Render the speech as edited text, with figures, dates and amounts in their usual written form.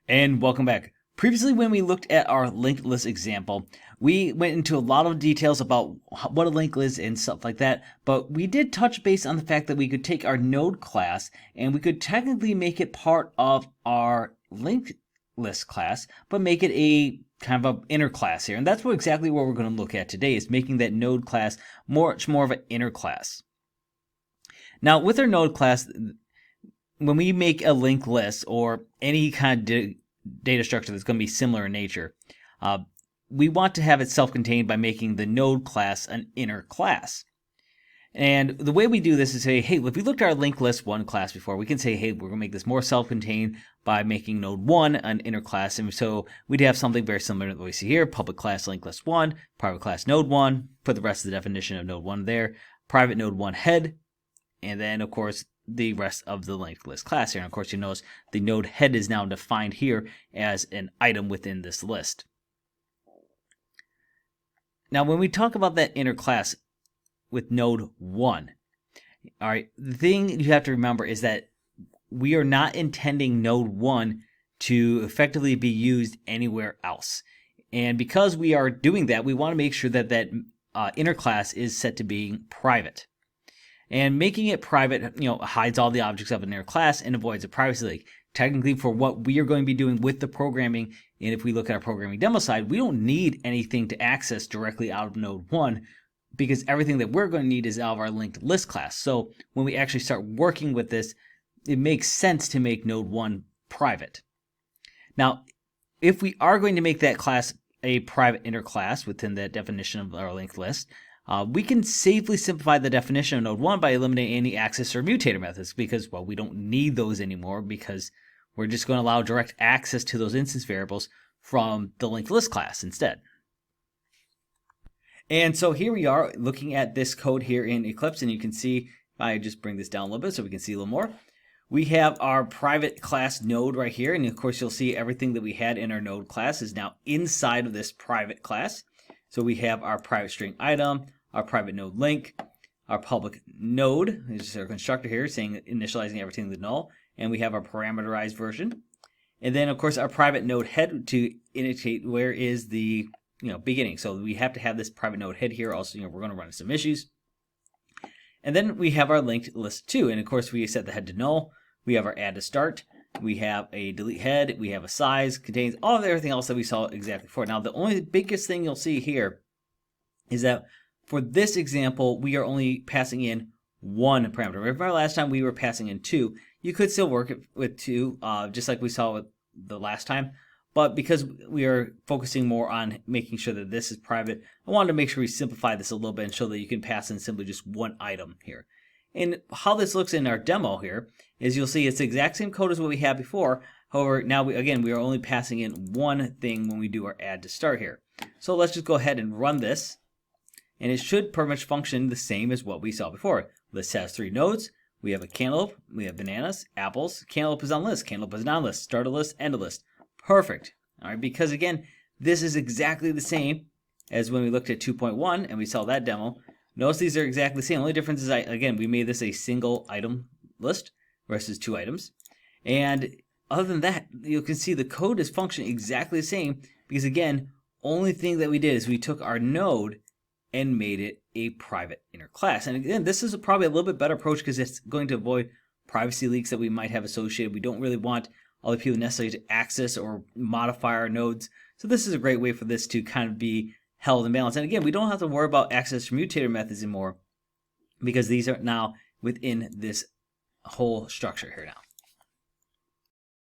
And welcome back. Previously, when we looked at our linked list example, we went into a lot of details about what a linked list and stuff like that, but we did touch base on the fact that we could take our node class and we could technically make it part of our linked list class, but make it a kind of an inner class here. And that's exactly what we're going to look at today, is making that node class much more of an inner class. Now, with our node class, when we make a linked list or any kind of data structure that's going to be similar in nature, we want to have it self-contained by making the node class an inner class. And the way we do this is say, hey, if we looked at our linked list 1 class before, we can say, hey, we're going to make this more self-contained by making node 1 an inner class. And so we'd have something very similar to what we see here: public class linked list 1, private class node 1, put the rest of the definition of node 1 there, private node 1 head, and then, of course, the rest of the linked list class here. And of course, you notice the node head is now defined here as an item within this list. Now, when we talk about that inner class with node 1, all right, the thing you have to remember is that we are not intending node 1 to effectively be used anywhere else. And because we are doing that, we want to make sure that that inner class is set to being private. And making it private, hides all the objects of an inner class and avoids a privacy leak. Technically, for what we are going to be doing with the programming, and if we look at our programming demo side, we don't need anything to access directly out of node 1, because everything that we're going to need is out of our linked list class. So when we actually start working with this, it makes sense to make node 1 private. Now, if we are going to make that class a private inner class within that definition of our linked list, we can safely simplify the definition of node 1 by eliminating any access or mutator methods, because, well, we don't need those anymore, because we're just going to allow direct access to those instance variables from the linked list class instead. And so here we are looking at this code here in Eclipse, and you can see, if I just bring this down a little bit so we can see a little more, we have our private class node right here, and of course you'll see everything that we had in our node class is now inside of this private class. So we have our private string item, our private node link, our public node, which is our constructor here saying initializing everything to null, and we have our parameterized version. And then of course our private node head to indicate where is the beginning. So we have to have this private node head here. Also, we're going to run into some issues. And then we have our linked list 2, and of course we set the head to null. We have our add to start. We have a delete head. We have a size, contains all of everything else that we saw exactly before. Now the only biggest thing you'll see here is that for this example, we are only passing in 1 parameter. Remember last time we were passing in 2. You could still work with 2, just like we saw with the last time. But because we are focusing more on making sure that this is private, I wanted to make sure we simplify this a little bit and show that you can pass in simply just 1 item here. And how this looks in our demo here is you'll see it's the exact same code as what we had before. However, now we are only passing in 1 thing when we do our add to start here. So let's just go ahead and run this. And it should pretty much function the same as what we saw before. List has 3 nodes. We have a cantaloupe, we have bananas, apples. Cantaloupe is on list, cantaloupe is on list, start a list, end a list. Perfect. All right, because again, this is exactly the same as when we looked at 2.1 and we saw that demo. Notice these are exactly the same. The only difference is, again, we made this a single item list versus 2 items. And other than that, you can see the code is functioning exactly the same, because again, only thing that we did is we took our node and made it a private inner class. And again, this is probably a little bit better approach because it's going to avoid privacy leaks that we might have associated. We don't really want other people necessarily to access or modify our nodes. So this is a great way for this to kind of be held in balance. And again, we don't have to worry about access or mutator methods anymore, because these are now within this whole structure here now.